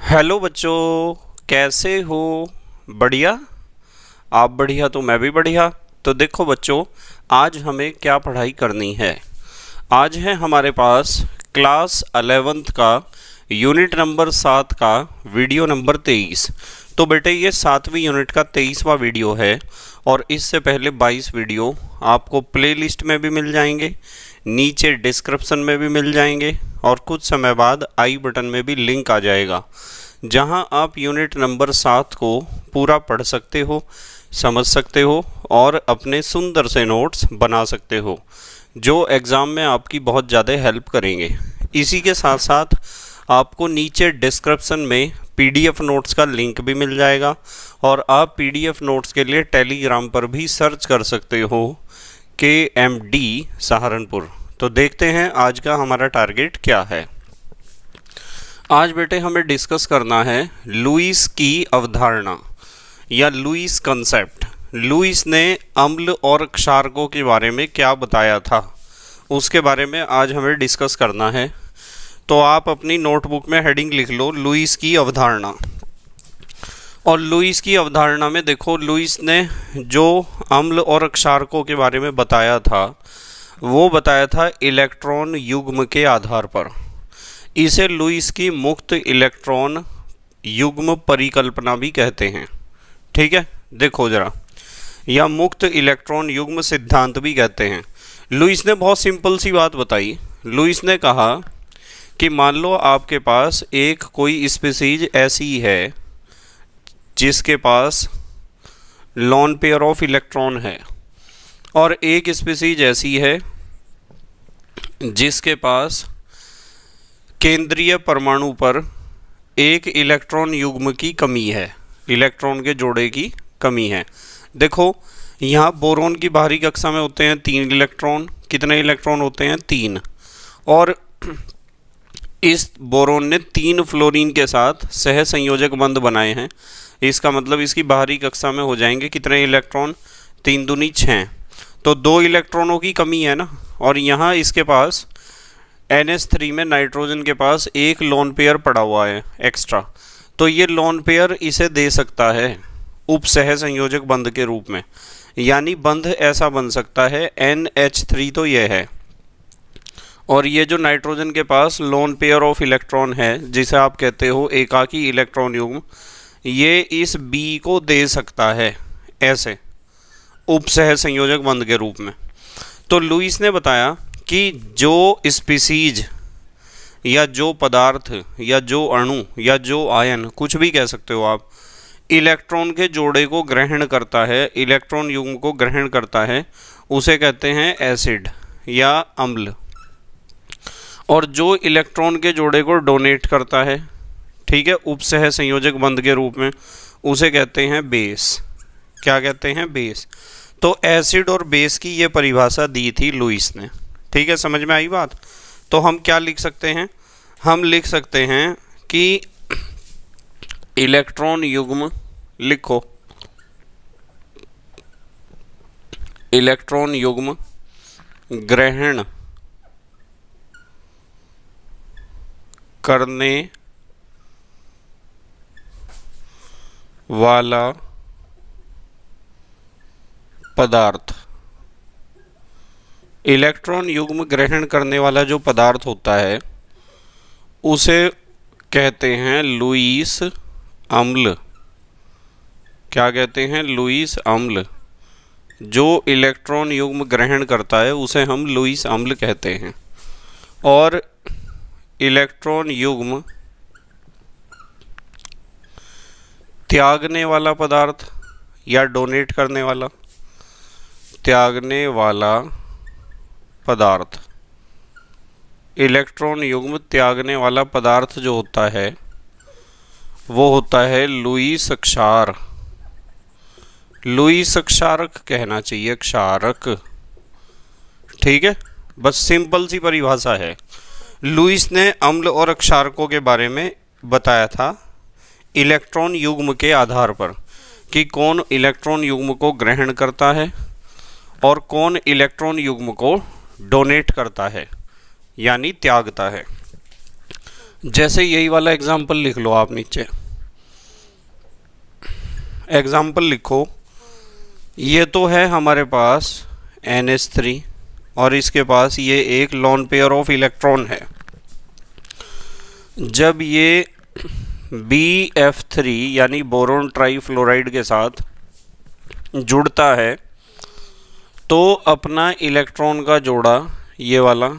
Hello बच्चों, कैसे हो? बढ़िया। आप बढ़िया तो मैं भी बढ़िया। तो देखो बच्चों, आज हमें क्या पढ़ाई करनी है। आज है हमारे पास क्लास 11th का यूनिट नंबर 7 का वीडियो नंबर 23। तो बेटे ये 7वीं यूनिट का 23वां वीडियो है और इससे पहले 22 वीडियो आपको प्लेलिस्ट में भी मिल जाएंगे, नीचे डिस्क्रिप्शन में भी मिल जाएंगे और कुछ समय बाद आई बटन में भी लिंक आ जाएगा, जहां आप यूनिट नंबर 7 को पूरा पढ़ सकते हो, समझ सकते हो और अपने सुंदर से नोट्स बना सकते हो, जो एग्ज़ाम में आपकी बहुत ज़्यादा हेल्प करेंगे। इसी के साथ साथ आपको नीचे डिस्क्रिप्शन में पीडीएफ नोट्स का लिंक भी मिल जाएगा और आप पीडीएफ नोट्स के लिए टेलीग्राम पर भी सर्च कर सकते हो KMD सहारनपुर। तो देखते हैं आज का हमारा टारगेट क्या है। आज बेटे हमें डिस्कस करना है लुईस की अवधारणा या लुईस कंसेप्ट। लुईस ने अम्ल और क्षारकों के बारे में क्या बताया था, उसके बारे में आज हमें डिस्कस करना है। तो आप अपनी नोटबुक में हेडिंग लिख लो, लुईस की अवधारणा। और लुईस की अवधारणा में देखो, लुईस ने जो अम्ल और क्षारकों के बारे में बताया था वो बताया था इलेक्ट्रॉन युग्म के आधार पर। इसे लुईस की मुक्त इलेक्ट्रॉन युग्म परिकल्पना भी कहते हैं। ठीक है, देखो जरा, या मुक्त इलेक्ट्रॉन युग्म सिद्धांत भी कहते हैं। लुईस ने बहुत सिंपल सी बात बताई। लुईस ने कहा कि मान लो आपके पास एक कोई स्पीसीज ऐसी है जिसके पास लॉन पेयर ऑफ इलेक्ट्रॉन है और एक स्पीसीज ऐसी है जिसके पास केंद्रीय परमाणु पर एक इलेक्ट्रॉन युग्म की कमी है, इलेक्ट्रॉन के जोड़े की कमी है। देखो यहाँ बोरोन की बाहरी कक्षा में होते हैं 3 इलेक्ट्रॉन। कितने इलेक्ट्रॉन होते हैं? 3। और इस बोरोन ने 3 फ्लोरीन के साथ सह संयोजक बंध बनाए हैं। इसका मतलब इसकी बाहरी कक्षा में हो जाएंगे कितने इलेक्ट्रॉन? 3 दूनी 6। तो 2 इलेक्ट्रॉनों की कमी है ना। और यहाँ इसके पास NH3 में नाइट्रोजन के पास एक लोन पेयर पड़ा हुआ है एक्स्ट्रा। तो ये लोन पेयर इसे दे सकता है उपसह संयोजक बंध के रूप में, यानी बंध ऐसा बन सकता है NH3 तो यह है। और ये जो नाइट्रोजन के पास लोन पेयर ऑफ इलेक्ट्रॉन है जिसे आप कहते हो एकाकी इलेक्ट्रॉन युग्म, ये इस B को दे सकता है ऐसे उपसह संयोजक बंध के रूप में। तो लुईस ने बताया कि जो स्पीसीज या जो पदार्थ या जो अणु या जो आयन, कुछ भी कह सकते हो आप, इलेक्ट्रॉन के जोड़े को ग्रहण करता है, इलेक्ट्रॉन युग्म को ग्रहण करता है, उसे कहते हैं एसिड या अम्ल। और जो इलेक्ट्रॉन के जोड़े को डोनेट करता है, ठीक है, उपसह संयोजक बंध के रूप में, उसे कहते हैं बेस। क्या कहते हैं? बेस। तो एसिड और बेस की ये परिभाषा दी थी लुईस ने। ठीक है, समझ में आई बात? तो हम क्या लिख सकते हैं? हम लिख सकते हैं कि इलेक्ट्रॉन युग्म, लिखो इलेक्ट्रॉन युग्म ग्रहण करने वाला पदार्थ, इलेक्ट्रॉन युग्म ग्रहण करने वाला जो पदार्थ होता है उसे कहते हैं लुईस अम्ल। क्या कहते हैं? लुईस अम्ल। जो इलेक्ट्रॉन युग्म ग्रहण करता है उसे हम लुईस अम्ल कहते हैं। और इलेक्ट्रॉन युग्म त्यागने वाला पदार्थ या डोनेट करने वाला, त्यागने वाला पदार्थ, इलेक्ट्रॉन युग्म त्यागने वाला पदार्थ जो होता है वो होता है लुईस क्षार। लुईस क्षारक कहना चाहिए, क्षारक। ठीक है, बस सिंपल सी परिभाषा है। लुईस ने अम्ल और क्षारकों के बारे में बताया था इलेक्ट्रॉन युग्म के आधार पर कि कौन इलेक्ट्रॉन युग्म को ग्रहण करता है और कौन इलेक्ट्रॉन युग्म को डोनेट करता है, यानी त्यागता है। जैसे यही वाला एग्जाम्पल लिख लो आप नीचे, एग्जाम्पल लिखो। ये तो है हमारे पास NH3 और इसके पास ये एक लॉन पेयर ऑफ इलेक्ट्रॉन है। जब ये BF3 यानी बोरोन ट्राईफ्लोराइड के साथ जुड़ता है तो अपना इलेक्ट्रॉन का जोड़ा, ये वाला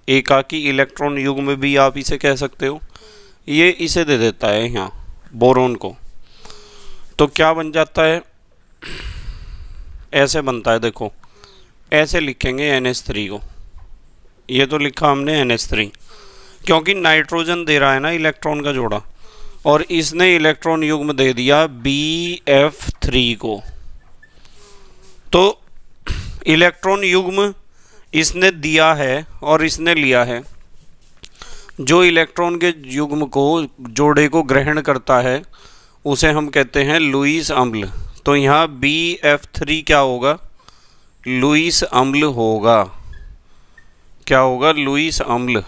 एकाकी इलेक्ट्रॉन युग्म भी आप इसे कह सकते हो, ये इसे दे देता है यहाँ बोरोन को। तो क्या बन जाता है, ऐसे बनता है, देखो ऐसे लिखेंगे NH3 को। ये तो लिखा हमने NH3 क्योंकि नाइट्रोजन दे रहा है ना इलेक्ट्रॉन का जोड़ा, और इसने इलेक्ट्रॉन युग्म दे दिया BF3 को। तो इलेक्ट्रॉन युग्म इसने दिया है और इसने लिया है। जो इलेक्ट्रॉन के युग्म को, जोड़े को ग्रहण करता है उसे हम कहते हैं लुईस अम्ल। तो यहाँ BF3 क्या होगा, लुईस अम्ल होगा। क्या होगा, लुईस अम्ल।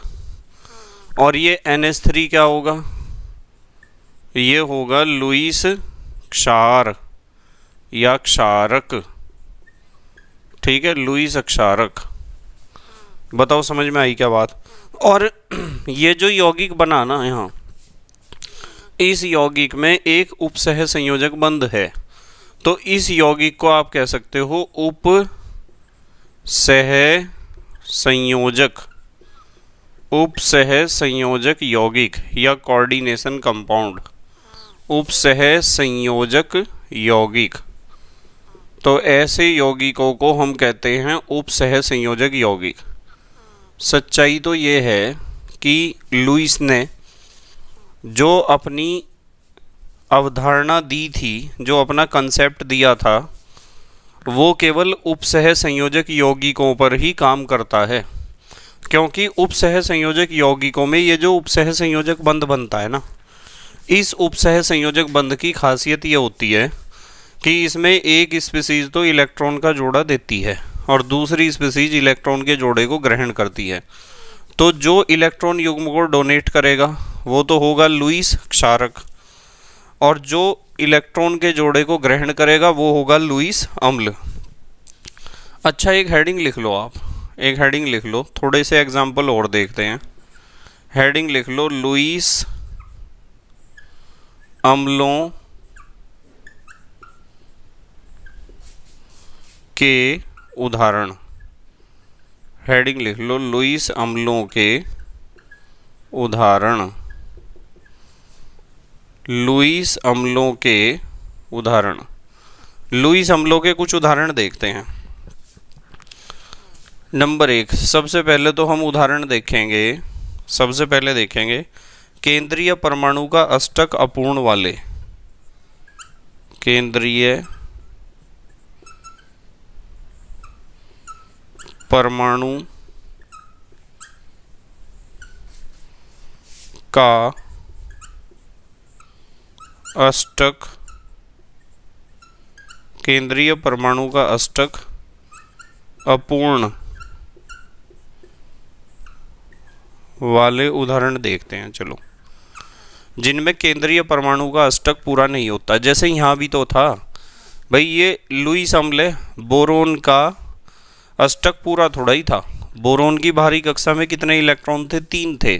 और ये NH3 क्या होगा, ये होगा लुईस क्षार या क्षारक। ठीक है, लुईस क्षारक। बताओ समझ में आई क्या बात। और ये जो यौगिक बना ना यहाँ, इस यौगिक में एक उपसह संयोजक बंध है। तो इस यौगिक को आप कह सकते हो उपसह संयोजक, उपसह संयोजक यौगिक या कोऑर्डिनेशन कंपाउंड, उपसह संयोजक यौगिक। तो ऐसे यौगिकों को हम कहते हैं उपसह संयोजक यौगिक। सच्चाई तो ये है कि लुईस ने जो अपनी अवधारणा दी थी, जो अपना कंसेप्ट दिया था, वो केवल उपसह संयोजक यौगिकों पर ही काम करता है। क्योंकि उपसह संयोजक यौगिकों में ये जो उपसह संयोजक बंध बनता है ना, इस उपसह संयोजक बंध की खासियत ये होती है कि इसमें एक स्पीसीज तो इलेक्ट्रॉन का जोड़ा देती है और दूसरी स्पीसीज इलेक्ट्रॉन के जोड़े को ग्रहण करती है। तो जो इलेक्ट्रॉन युग्म को डोनेट करेगा वो तो होगा लुईस क्षारक, और जो इलेक्ट्रॉन के जोड़े को ग्रहण करेगा वो होगा लुईस अम्ल। अच्छा, एक हेडिंग लिख लो आप, एक हेडिंग लिख लो, थोड़े से एग्जाम्पल और देखते हैं। हेडिंग लिख लो, लुईस अम्लों के उदाहरण। हेडिंग लिख लो, लुईस अम्लों के उदाहरण, लुईस अम्लों के उदाहरण। लुईस अम्लों के कुछ उदाहरण देखते हैं। नंबर 1, सबसे पहले तो हम उदाहरण देखेंगे, सबसे पहले देखेंगे केंद्रीय परमाणु का अष्टक अपूर्ण वाले, केंद्रीय परमाणु का अष्टक, केंद्रीय परमाणु का अष्टक अपूर्ण वाले उदाहरण देखते हैं। चलो, जिनमें केंद्रीय परमाणु का अष्टक पूरा नहीं होता, जैसे यहाँ भी तो था भाई, ये लुईस अम्ल है, बोरोन का अष्टक पूरा थोड़ा ही था। बोरोन की बाहरी कक्षा में कितने इलेक्ट्रॉन थे, 3 थे,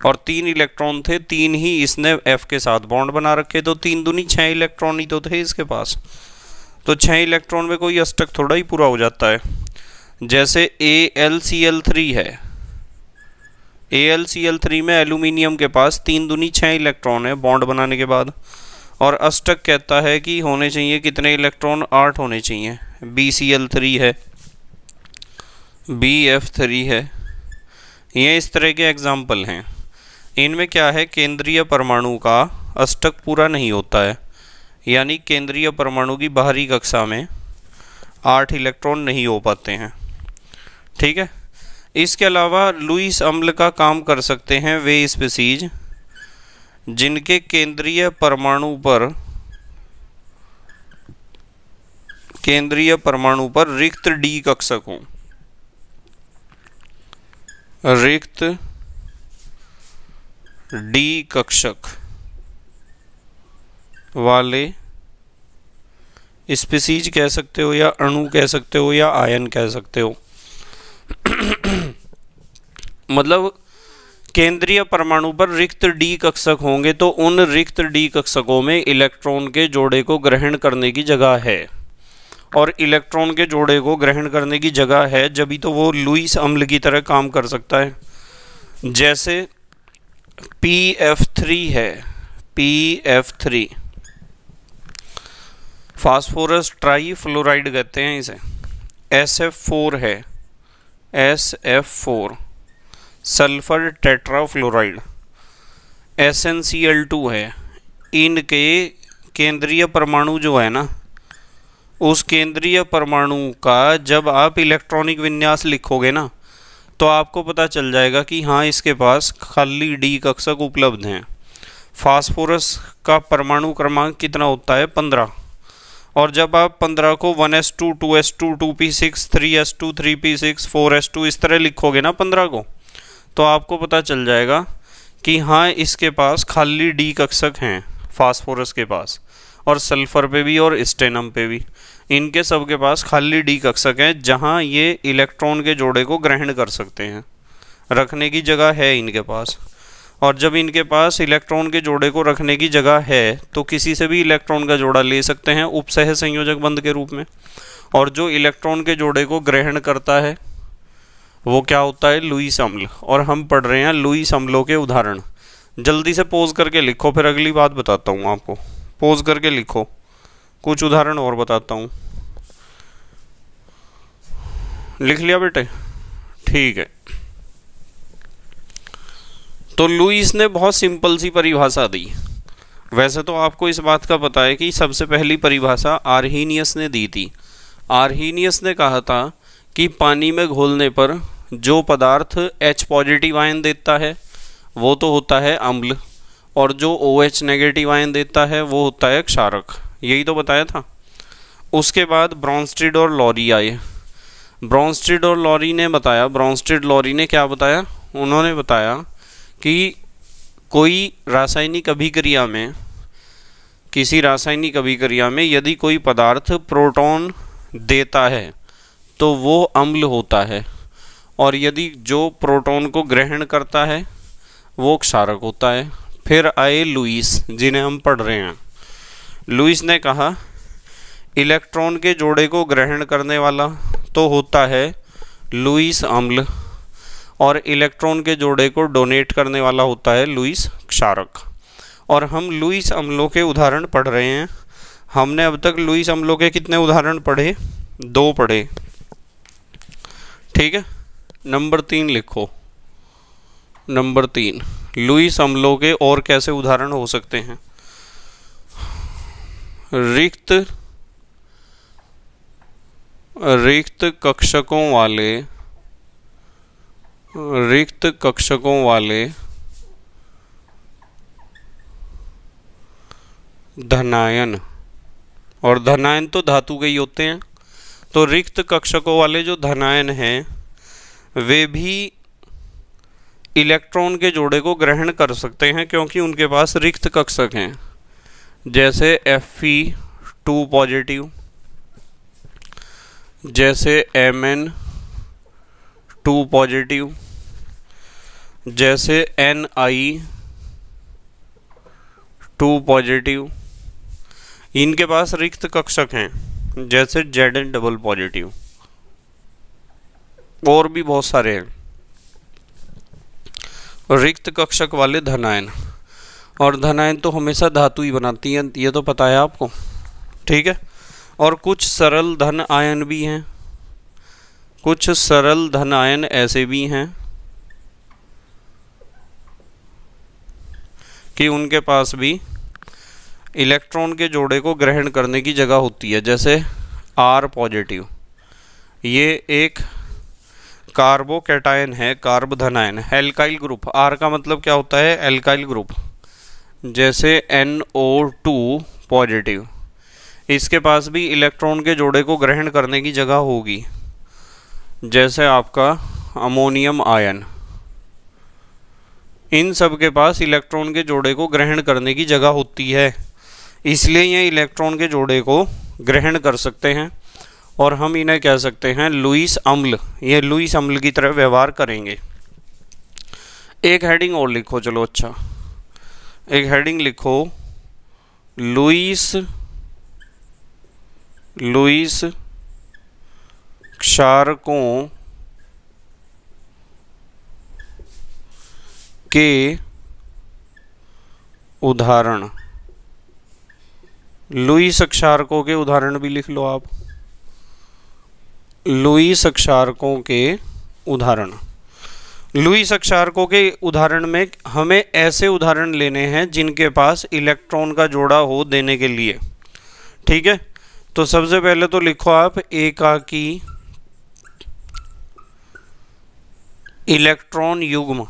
और 3 इलेक्ट्रॉन थे, 3 ही इसने F के साथ बॉन्ड बना रखे, तो 3 दूनी 6 इलेक्ट्रॉन ही तो थे इसके पास। तो 6 इलेक्ट्रॉन में कोई अष्टक थोड़ा ही पूरा हो जाता है। जैसे AlCl3 है, AlCl3 में एल्यूमिनियम के पास 3 दूनी 6 इलेक्ट्रॉन है बॉन्ड बनाने के बाद, और अष्टक कहता है कि होने चाहिए कितने इलेक्ट्रॉन, 8 होने चाहिए। BCl3 है, BF3 है, ये इस तरह के एग्जाम्पल हैं। इनमें क्या है, केंद्रीय परमाणु का अष्टक पूरा नहीं होता है, यानी केंद्रीय परमाणु की बाहरी कक्षा में 8 इलेक्ट्रॉन नहीं हो पाते हैं। ठीक है, इसके अलावा लुईस अम्ल का काम कर सकते हैं वे स्पीसीज जिनके केंद्रीय परमाणु पर रिक्त डी कक्षक हों, रिक्त डी कक्षक वाले स्पीसीज कह सकते हो, या अणु कह सकते हो, या आयन कह सकते हो। मतलब केंद्रीय परमाणु पर रिक्त डी कक्षक होंगे तो उन रिक्त डी कक्षकों में इलेक्ट्रॉन के जोड़े को ग्रहण करने की जगह है, और इलेक्ट्रॉन के जोड़े को ग्रहण करने की जगह है जभी तो वो लुईस अम्ल की तरह काम कर सकता है। जैसे PF3 है, PF3 फास्फोरस ट्राई फ्लोराइड कहते हैं इसे। SF4 है, SF4 सल्फर टेट्राफ्लोराइड। SnCl2 है। इनके केंद्रीय परमाणु जो है ना, उस केंद्रीय परमाणु का जब आप इलेक्ट्रॉनिक विन्यास लिखोगे ना तो आपको पता चल जाएगा कि हाँ इसके पास खाली डी कक्षक उपलब्ध हैं। फास्फोरस का परमाणु क्रमांक कितना होता है? 15। और जब आप 15 को 1s2 2s2 2p6 3s2 3p6 4s2 इस तरह लिखोगे ना 15 को, तो आपको पता चल जाएगा कि हाँ इसके पास खाली डी कक्षक हैं फास्फोरस के पास, और सल्फर पे भी और स्टेनम पे भी, इनके सब के पास खाली डी कक्षक हैं जहाँ ये इलेक्ट्रॉन के जोड़े को ग्रहण कर सकते हैं, रखने की जगह है इनके पास। और जब इनके पास इलेक्ट्रॉन के जोड़े को रखने की जगह है तो किसी से भी इलेक्ट्रॉन का जोड़ा ले सकते हैं उपसह संयोजक बंध के रूप में। और जो इलेक्ट्रॉन के जोड़े को ग्रहण करता है वो क्या होता है? लुईस अम्ल। और हम पढ़ रहे हैं लुईस अम्लों के उदाहरण। जल्दी से पोज करके लिखो, फिर अगली बात बताता हूँ आपको। पोज करके लिखो, कुछ उदाहरण और बताता हूँ। लिख लिया बेटे? ठीक है। तो लुईस ने बहुत सिंपल सी परिभाषा दी। वैसे तो आपको इस बात का पता है कि सबसे पहली परिभाषा आर्हीनियस ने दी थी। आर्हीनियस ने कहा था कि पानी में घोलने पर जो पदार्थ H पॉजिटिव आयन देता है वो तो होता है अम्ल, और जो OH नेगेटिव आयन देता है वो होता है क्षारक। यही तो बताया था। उसके बाद ब्रॉन्स्टीड और लॉरी आए। ब्रॉन्स्टीड और लॉरी ने बताया, ब्रॉन्स्टीड लॉरी ने क्या बताया? उन्होंने बताया कि कोई रासायनिक अभिक्रिया में, किसी रासायनिक अभिक्रिया में यदि कोई पदार्थ प्रोटॉन देता है तो वो अम्ल होता है, और यदि जो प्रोटॉन को ग्रहण करता है वो क्षारक होता है। फिर आए लुईस, जिन्हें हम पढ़ रहे हैं। लुईस ने कहा इलेक्ट्रॉन के जोड़े को ग्रहण करने वाला तो होता है लुईस अम्ल, और इलेक्ट्रॉन के जोड़े को डोनेट करने वाला होता है लुईस क्षारक। और हम लुईस अम्लों के उदाहरण पढ़ रहे हैं। हमने अब तक लुईस अम्लों के कितने उदाहरण पढ़े? 2 पढ़े। ठीक है। नंबर 3 लिखो। नंबर 3, लुईस अम्लों के और कैसे उदाहरण हो सकते हैं? रिक्त कक्षकों वाले धनायन, और धनायन तो धातु के ही होते हैं। तो रिक्त कक्षकों वाले जो धनायन हैं वे भी इलेक्ट्रॉन के जोड़े को ग्रहण कर सकते हैं क्योंकि उनके पास रिक्त कक्षक हैं। जैसे Fe2 पॉजिटिव, जैसे Mn2 पॉजिटिव, जैसे Ni2 पॉजिटिव, इनके पास रिक्त कक्षक हैं। जैसे Zn डबल पॉजिटिव, और भी बहुत सारे हैं रिक्त कक्षक वाले धनायन। और धनायन तो हमेशा धातु ही बनाती हैं, ये तो पता है आपको। ठीक है। और कुछ सरल धन आयन भी हैं, कुछ सरल धन आयन ऐसे भी हैं कि उनके पास भी इलेक्ट्रॉन के जोड़े को ग्रहण करने की जगह होती है। जैसे R पॉजिटिव, ये एक कार्बोकैटायन है, कार्ब धनायन, एल्काइल ग्रुप। R का मतलब क्या होता है? Alkyl group. जैसे NO2 पॉजिटिव, इसके पास भी इलेक्ट्रॉन के जोड़े को ग्रहण करने की जगह होगी। जैसे आपका अमोनियम आयन, इन सब के पास इलेक्ट्रॉन के जोड़े को ग्रहण करने की जगह होती है, इसलिए ये इलेक्ट्रॉन के जोड़े को ग्रहण कर सकते हैं और हम इन्हें कह सकते हैं लुईस अम्ल। ये लुईस अम्ल की तरह व्यवहार करेंगे। एक हेडिंग और लिखो, चलो अच्छा, एक हेडिंग लिखो, लुईस क्षारकों के उदाहरण। लुईस क्षारकों के उदाहरण भी लिख लो आप। लुईस क्षारकों के उदाहरण। लुईस क्षारकों के उदाहरण में हमें ऐसे उदाहरण लेने हैं जिनके पास इलेक्ट्रॉन का जोड़ा हो देने के लिए। ठीक है, तो सबसे पहले तो लिखो आप एकाकी इलेक्ट्रॉन युग्म।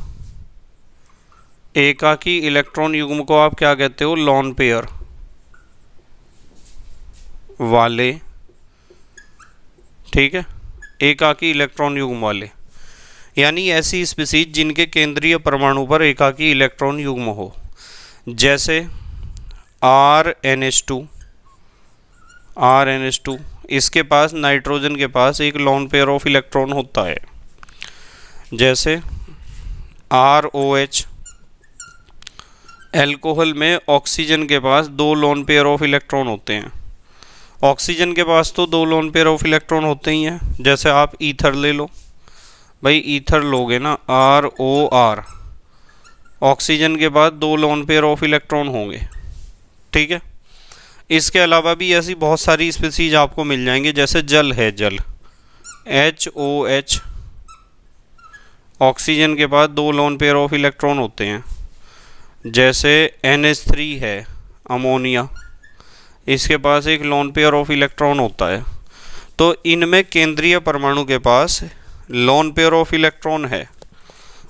एकाकी इलेक्ट्रॉन युग्म को आप क्या कहते हो? लॉन पेयर वाले। ठीक है, एकाकी इलेक्ट्रॉन युग्म वाले, यानी ऐसी स्पीसीज जिनके केंद्रीय परमाणु पर एकाकी इलेक्ट्रॉन युग्म हो, जैसे RNH2। इसके पास नाइट्रोजन के पास एक लॉन पेयर ऑफ इलेक्ट्रॉन होता है। जैसे ROH, एल्कोहल में ऑक्सीजन के पास 2 लॉन पेयर ऑफ इलेक्ट्रॉन होते हैं। ऑक्सीजन के पास तो 2 लॉन पेयर ऑफ इलेक्ट्रॉन होते ही हैं। जैसे आप ईथर ले लो भाई, ईथर लोगे ना, ROR, ऑक्सीजन के बाद 2 लॉन पेयर ऑफ इलेक्ट्रॉन होंगे। ठीक है, इसके अलावा भी ऐसी बहुत सारी स्पीसीज आपको मिल जाएंगे। जैसे जल है, जल HOH, ऑक्सीजन के बाद 2 लॉन पेयर ऑफ इलेक्ट्रॉन होते हैं। जैसे NH3 है, अमोनिया, इसके पास एक लॉन पेयर ऑफ इलेक्ट्रॉन होता है। तो इनमें केंद्रीय परमाणु के पास लॉन पेयर ऑफ इलेक्ट्रॉन है,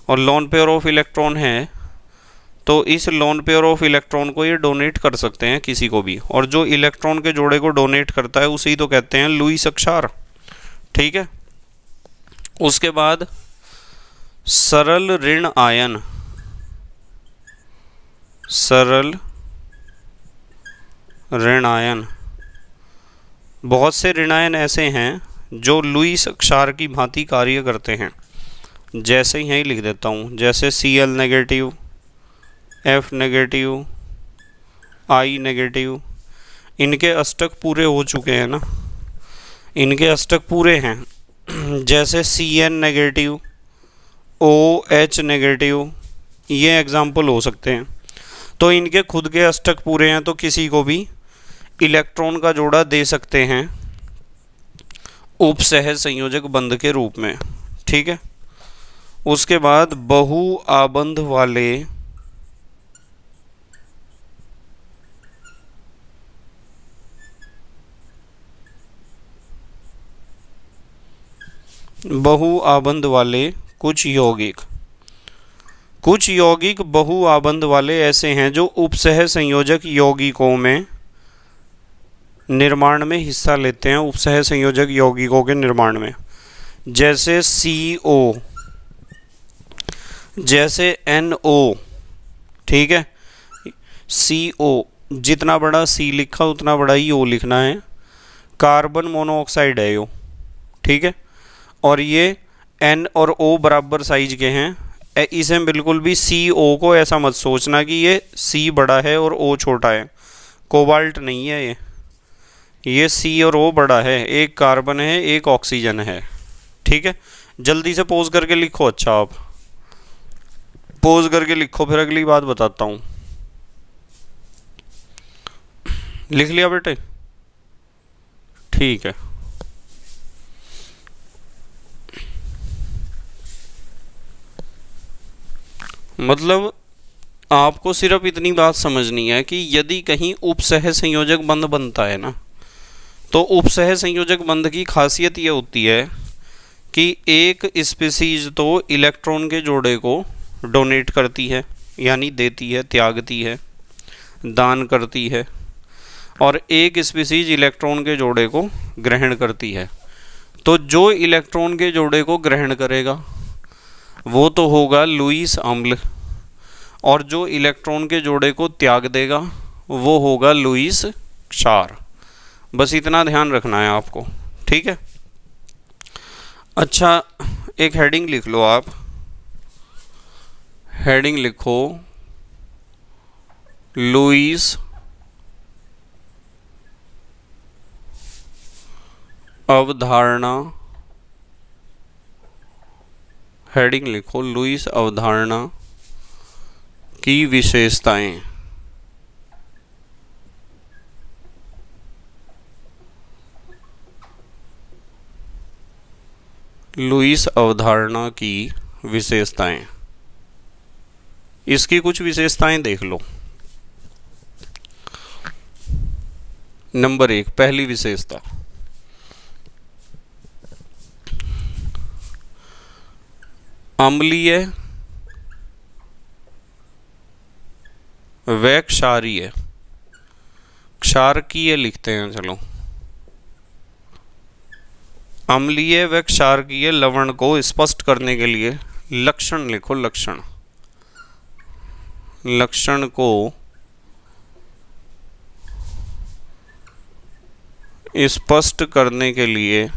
और लॉन पेयर ऑफ इलेक्ट्रॉन है तो इस लॉन पेयर ऑफ इलेक्ट्रॉन को ये डोनेट कर सकते हैं किसी को भी, और जो इलेक्ट्रॉन के जोड़े को डोनेट करता है उसे ही तो कहते हैं लुईस क्षार। ठीक है, उसके बाद सरल ऋण आयन। सरल ऋण आयन, बहुत से ऋण आयन ऐसे हैं जो लुईस क्षार की भांति कार्य करते हैं। जैसे यहीं लिख देता हूँ, जैसे Cl negative, F negative, I negative. इनके अष्टक पूरे हो चुके हैं ना, इनके अष्टक पूरे हैं। जैसे Cn नेगेटिव, OH नेगेटिव, ये एग्जाम्पल हो सकते हैं। तो इनके खुद के अष्टक पूरे हैं, तो किसी को भी इलेक्ट्रॉन का जोड़ा दे सकते हैं उपसहज संयोजक बंध के रूप में। ठीक है, उसके बाद बहु आबंध वाले कुछ यौगिक बहु आबंध वाले ऐसे हैं जो उपसह संयोजक यौगिकों में निर्माण में हिस्सा लेते हैं, उपसह संयोजक यौगिकों के निर्माण में। जैसे CO, जैसे NO। ठीक है, CO, जितना बड़ा C लिखा उतना बड़ा ही O लिखना है। कार्बन मोनोऑक्साइड है यो। ठीक है, और ये N और O बराबर साइज के हैं। इसे बिल्कुल भी CO को ऐसा मत सोचना कि ये C बड़ा है और O छोटा है। कोबाल्ट नहीं है ये C और O बड़ा है, एक कार्बन है एक ऑक्सीजन है। ठीक है, जल्दी से पोज करके लिखो। अच्छा, आप पोज करके लिखो, फिर अगली बात बताता हूँ। लिख लिया बेटे? ठीक है, मतलब आपको सिर्फ इतनी बात समझनी है कि यदि कहीं उपसह संयोजक बंध बनता है ना, तो उपसह संयोजक बंध की खासियत ये होती है कि एक स्पीसीज तो इलेक्ट्रॉन के जोड़े को डोनेट करती है, यानी देती है, त्यागती है, दान करती है, और एक स्पीसीज इलेक्ट्रॉन के जोड़े को ग्रहण करती है। तो जो इलेक्ट्रॉन के जोड़े को ग्रहण करेगा वो तो होगा लुईस अम्ल, और जो इलेक्ट्रॉन के जोड़े को त्याग देगा वो होगा लुईस क्षार। बस इतना ध्यान रखना है आपको, ठीक है। अच्छा, एक हेडिंग लिख लो आप, हेडिंग लिखो लुईस अवधारणा, हेडिंग लिखो लुईस अवधारणा की विशेषताएं। लुईस अवधारणा की विशेषताएं, इसकी कुछ विशेषताएं देख लो। नंबर 1, पहली विशेषता, अम्लीय व क्षारीय, क्षारकीय लिखते हैं, चलो, अम्लीय व क्षारकीय लवण को स्पष्ट करने के लिए लक्षण लिखो, लक्षण, लक्षण को स्पष्ट करने के लिए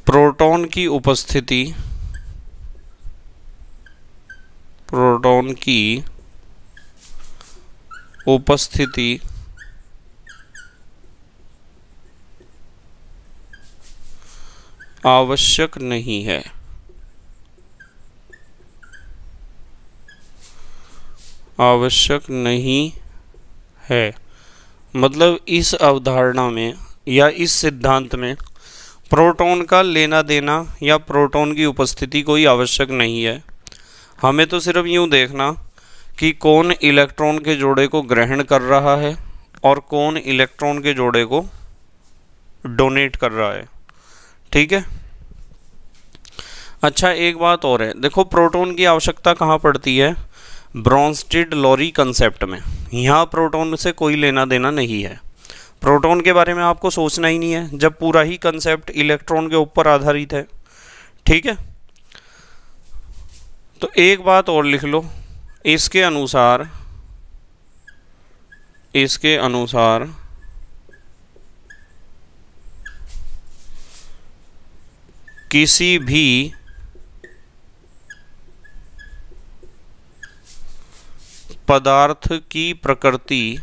प्रोटॉन की उपस्थिति, प्रोटॉन की उपस्थिति आवश्यक नहीं है, आवश्यक नहीं है। मतलब इस अवधारणा में या इस सिद्धांत में प्रोटॉन का लेना देना या प्रोटॉन की उपस्थिति कोई आवश्यक नहीं है। हमें तो सिर्फ यूँ देखना कि कौन इलेक्ट्रॉन के जोड़े को ग्रहण कर रहा है और कौन इलेक्ट्रॉन के जोड़े को डोनेट कर रहा है, ठीक है। अच्छा, एक बात और है, देखो प्रोटॉन की आवश्यकता कहाँ पड़ती है, ब्रोंस्टेड-लोरी कंसेप्ट में। यहाँ प्रोटॉन से कोई लेना देना नहीं है, प्रोटॉन के बारे में आपको सोचना ही नहीं है जब पूरा ही कंसेप्ट इलेक्ट्रॉन के ऊपर आधारित है, ठीक है। तो एक बात और लिख लो, इसके अनुसार, इसके अनुसार किसी भी पदार्थ की प्रकृति,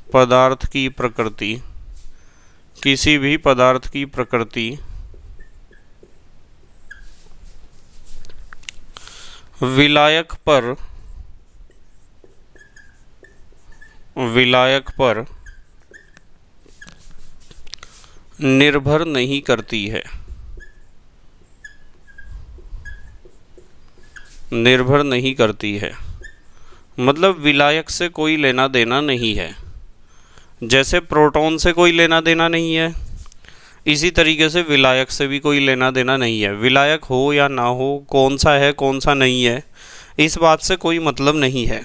पदार्थ की प्रकृति, किसी भी पदार्थ की प्रकृति विलायक पर, विलायक पर निर्भर नहीं करती है, निर्भर नहीं करती है। मतलब विलायक से कोई लेना देना नहीं है। जैसे प्रोटॉन से कोई लेना देना नहीं है, इसी तरीके से विलायक से भी कोई लेना देना नहीं है। विलायक हो या ना हो, कौन सा है कौन सा नहीं है, इस बात से कोई मतलब नहीं है,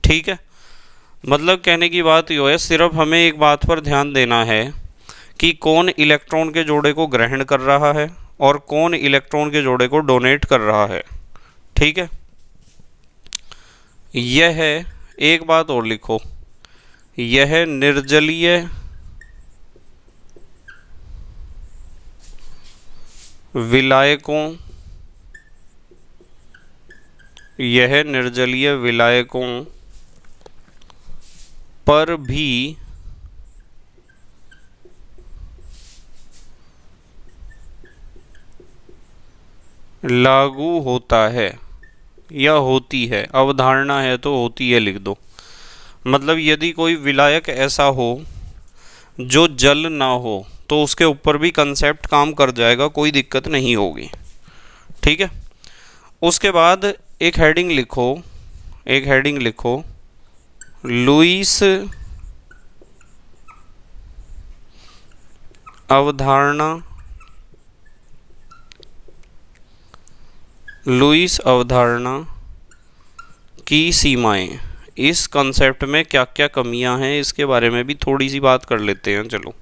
ठीक है। मतलब कहने की बात ये है, सिर्फ हमें एक बात पर ध्यान देना है कि कौन इलेक्ट्रॉन के जोड़े को ग्रहण कर रहा है और कौन इलेक्ट्रॉन के जोड़े को डोनेट कर रहा है, ठीक है। यह है, एक बात और लिखो, यह निर्जलीय विलायकों, यह निर्जलीय विलायकों पर भी लागू होता है या होती है। अवधारणा है तो होती है लिख दो। मतलब यदि कोई विलायक ऐसा हो जो जल ना हो तो उसके ऊपर भी कंसेप्ट काम कर जाएगा, कोई दिक्कत नहीं होगी, ठीक है। उसके बाद एक हेडिंग लिखो, एक हेडिंग लिखो, लुईस अवधारणा, लुईस अवधारणा की सीमाएं, इस कंसेप्ट में क्या क्या कमियां हैं इसके बारे में भी थोड़ी सी बात कर लेते हैं। चलो,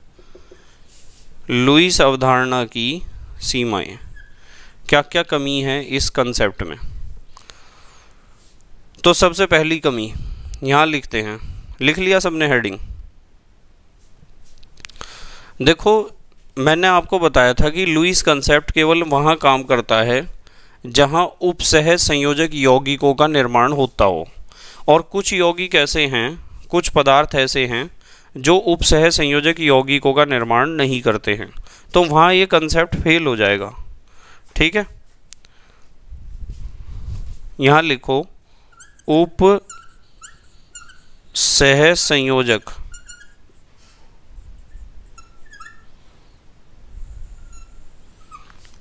लुईस अवधारणा की सीमाएं, क्या क्या कमी है इस कंसेप्ट में। तो सबसे पहली कमी यहाँ लिखते हैं, लिख लिया सबने हेडिंग। देखो, मैंने आपको बताया था कि लुईस कंसेप्ट केवल वहाँ काम करता है जहाँ उपसहज संयोजक यौगिकों का निर्माण होता हो, और कुछ यौगिक ऐसे हैं, कुछ पदार्थ ऐसे हैं जो उपसहज संयोजक यौगिकों का निर्माण नहीं करते हैं, तो वहाँ ये कंसेप्ट फेल हो जाएगा। ठीक है, यहाँ लिखो उपसहज संयोजक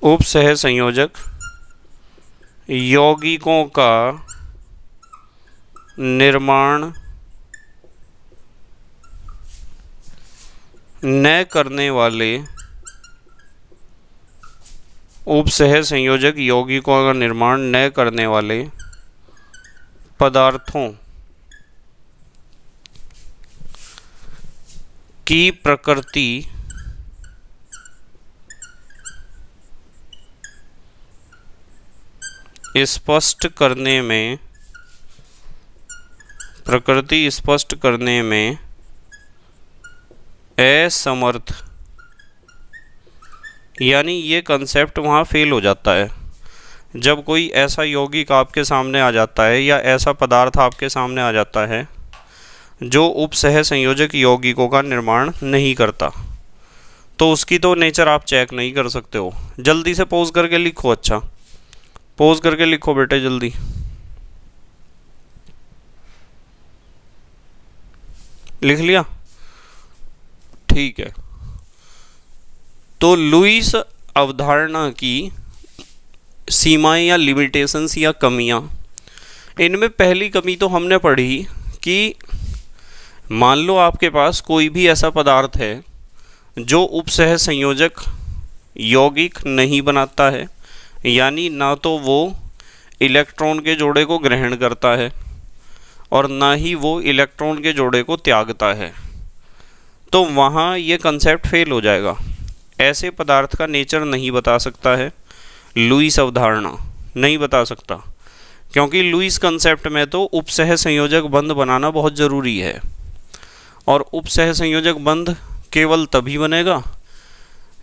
उपसहज संयोजक यौगिकों का निर्माण न करने वाले, उपसहज संयोजक यौगिकों का निर्माण न करने वाले पदार्थों की प्रकृति स्पष्ट करने में असमर्थ, यानी ये कंसेप्ट वहाँ फेल हो जाता है। जब कोई ऐसा यौगिक आपके सामने आ जाता है या ऐसा पदार्थ आपके सामने आ जाता है जो उपसहज संयोजक यौगिकों का निर्माण नहीं करता, तो उसकी तो नेचर आप चेक नहीं कर सकते हो। जल्दी से पोज करके लिखो, अच्छा पोज करके लिखो बेटे जल्दी। लिख लिया? ठीक है। तो लुईस अवधारणा की सीमाएं या लिमिटेशंस या कमियां, इनमें पहली कमी तो हमने पढ़ी कि मान लो आपके पास कोई भी ऐसा पदार्थ है जो उपसहज संयोजक यौगिक नहीं बनाता है, यानी ना तो वो इलेक्ट्रॉन के जोड़े को ग्रहण करता है और ना ही वो इलेक्ट्रॉन के जोड़े को त्यागता है, तो वहाँ ये कंसेप्ट फेल हो जाएगा। ऐसे पदार्थ का नेचर नहीं बता सकता है लुईस अवधारणा, नहीं बता सकता, क्योंकि लुईस कंसेप्ट में तो उपसहज संयोजक बंध बनाना बहुत ज़रूरी है, और उपसहज संयोजक बंध केवल तभी बनेगा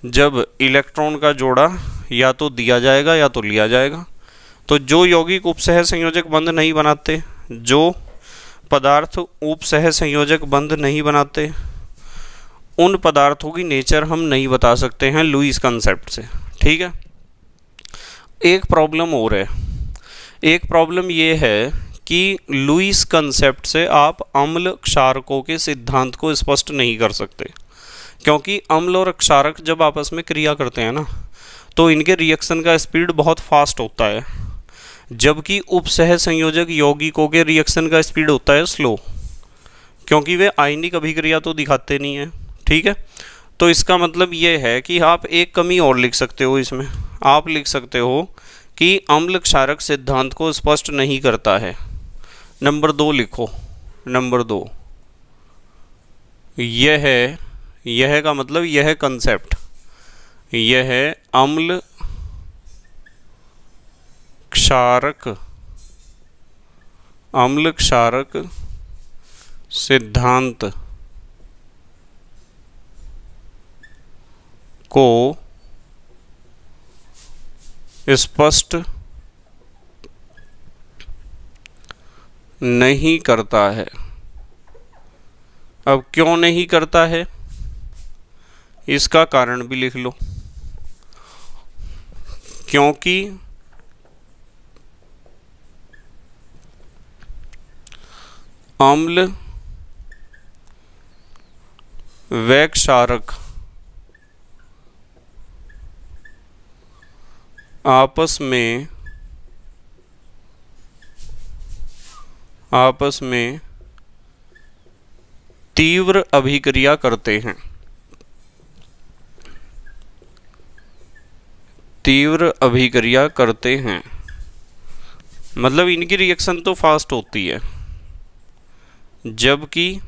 जब इलेक्ट्रॉन का जोड़ा या तो दिया जाएगा या तो लिया जाएगा। तो जो यौगिक उपसहज संयोजक बंध नहीं बनाते, जो पदार्थ उपसहज संयोजक बंध नहीं बनाते, उन पदार्थों की नेचर हम नहीं बता सकते हैं लुईस कंसेप्ट से। ठीक है। एक प्रॉब्लम और है, एक प्रॉब्लम ये है कि लुईस कंसेप्ट से आप अम्ल क्षारकों के सिद्धांत को स्पष्ट नहीं कर सकते, क्योंकि अम्ल और क्षारक जब आपस में क्रिया करते हैं ना, तो इनके रिएक्शन का स्पीड बहुत फास्ट होता है, जबकि उपसहज संयोजक यौगिकों के रिएक्शन का स्पीड होता है स्लो, क्योंकि वे आयनिक अभिक्रिया तो दिखाते नहीं हैं। ठीक है। तो इसका मतलब ये है कि आप एक कमी और लिख सकते हो इसमें, आप लिख सकते हो कि अम्ल क्षारक सिद्धांत को स्पष्ट नहीं करता है। नंबर 2 लिखो, नंबर 2, यह का मतलब यह कंसेप्ट, यह अम्ल क्षारक सिद्धांत को स्पष्ट नहीं करता है। अब क्यों नहीं करता है, इसका कारण भी लिख लो। क्योंकि अम्ल व क्षारक आपस में तीव्र अभिक्रिया करते हैं, तीव्र अभिक्रिया करते हैं। मतलब इनकी रिएक्शन तो फास्ट होती है, जबकि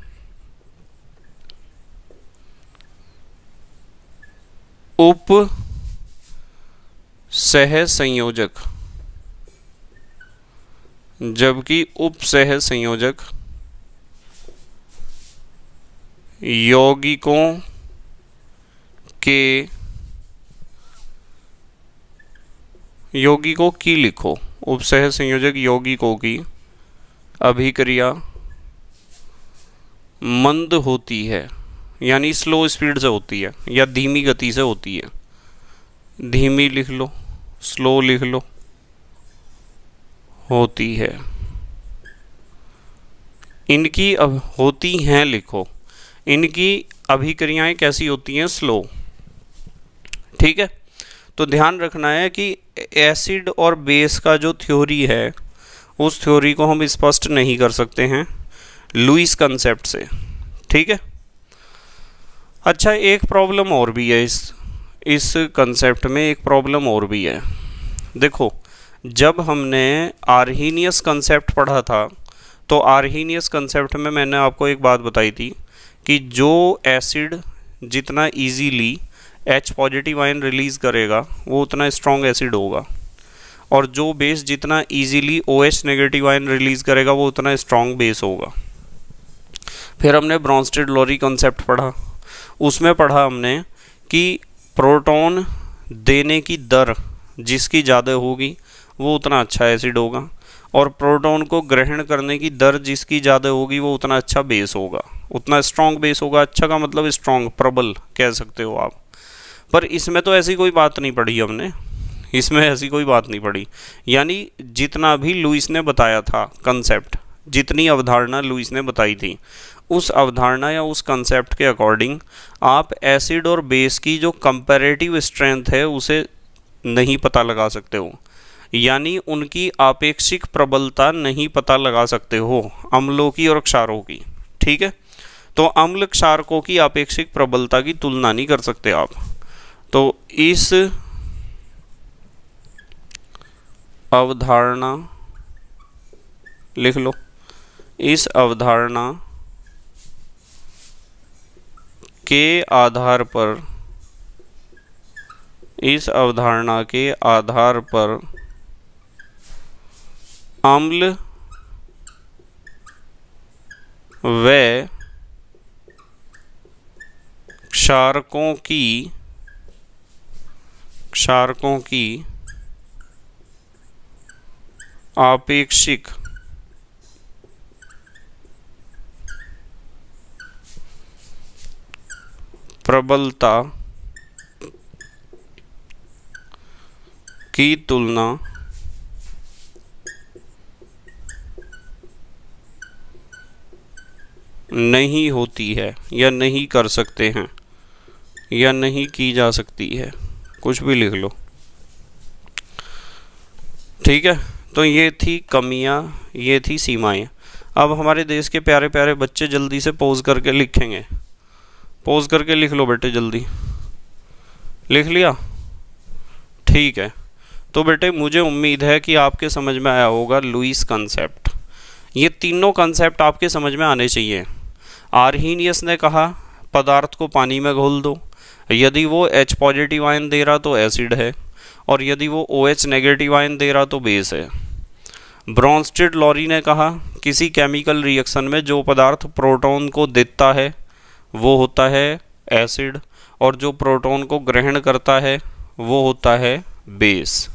उप सहसंयोजक यौगिकों की लिखो, उपसह संयोजक यौगिकों की अभिक्रिया मंद होती है, यानी स्लो स्पीड से होती है या धीमी गति से होती है। धीमी लिख लो, स्लो लिख लो, होती है। इनकी अब होती हैं लिखो, इनकी अभिक्रियाएं कैसी होती हैं? स्लो। ठीक है, तो ध्यान रखना है कि एसिड और बेस का जो थ्योरी है उस थ्योरी को हम स्पष्ट नहीं कर सकते हैं लुईस कंसेप्ट से। ठीक है, अच्छा एक प्रॉब्लम और भी है इस कंसेप्ट में, एक प्रॉब्लम और भी है। देखो, जब हमने आर्हीनियस कंसेप्ट पढ़ा था तो आर्हीनियस कंसेप्ट में मैंने आपको एक बात बताई थी कि जो एसिड जितना easily H positive ion release करेगा वो उतना स्ट्रॉन्ग एसिड होगा, और जो बेस जितना easily OH negative ion release करेगा वो उतना स्ट्रॉन्ग बेस होगा। फिर हमने ब्रॉन्स्टेड-लोरी कंसेप्ट पढ़ा, उसमें पढ़ा हमने कि प्रोटॉन देने की दर जिसकी ज़्यादा होगी वो उतना अच्छा एसिड होगा, और प्रोटॉन को ग्रहण करने की दर जिसकी ज़्यादा होगी वो उतना अच्छा बेस होगा, उतना स्ट्रॉन्ग बेस होगा। अच्छा का मतलब स्ट्रॉन्ग, प्रबल कह सकते हो आप। पर इसमें तो ऐसी कोई बात नहीं पढ़ी हमने, इसमें ऐसी कोई बात नहीं पढ़ी। यानी जितना भी लुईस ने बताया था कंसेप्ट, जितनी अवधारणा लुईस ने बताई थी, उस अवधारणा या उस कंसेप्ट के अकॉर्डिंग आप एसिड और बेस की जो कंपैरेटिव स्ट्रेंथ है उसे नहीं पता लगा सकते हो, यानी उनकी आपेक्षिक प्रबलता नहीं पता लगा सकते हो, अम्लों की और क्षारों की। ठीक है, तो अम्ल क्षारकों की आपेक्षिक प्रबलता की तुलना नहीं कर सकते आप। तो इस अवधारणा लिख लो, इस अवधारणा के आधार पर, इस अवधारणा के आधार पर अम्ल व क्षारकों की आपेक्षिक प्रबलता की तुलना नहीं होती है या नहीं कर सकते हैं या नहीं की जा सकती है, कुछ भी लिख लो। ठीक है, तो ये थी कमियां, ये थी सीमाएं। अब हमारे देश के प्यारे प्यारे बच्चे जल्दी से पॉज करके लिखेंगे, पॉज करके लिख लो बेटे, जल्दी लिख लिया? ठीक है, तो बेटे मुझे उम्मीद है कि आपके समझ में आया होगा लुईस कंसेप्ट। ये तीनों कंसेप्ट आपके समझ में आने चाहिए। आर्हीनियस ने कहा पदार्थ को पानी में घोल दो, यदि वो H पॉजिटिव आयन दे रहा तो एसिड है, और यदि वो OH नेगेटिव आयन दे रहा तो बेस है। ब्रॉन्स्टेड-लोरी ने कहा किसी केमिकल रिएक्शन में जो पदार्थ प्रोटॉन को देता है वो होता है एसिड, और जो प्रोटॉन को ग्रहण करता है वो होता है बेस।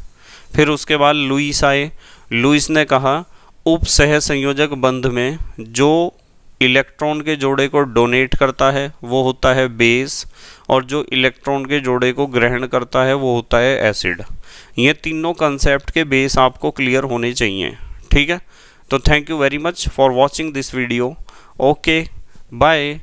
फिर उसके बाद लुईस आए, लुईस ने कहा उप सहसंयोजक बंध में जो इलेक्ट्रॉन के जोड़े को डोनेट करता है वो होता है बेस, और जो इलेक्ट्रॉन के जोड़े को ग्रहण करता है वो होता है एसिड। ये तीनों कंसेप्ट के बेस आपको क्लियर होने चाहिए। ठीक है, तो thank you very much for watching this video. Okay, bye.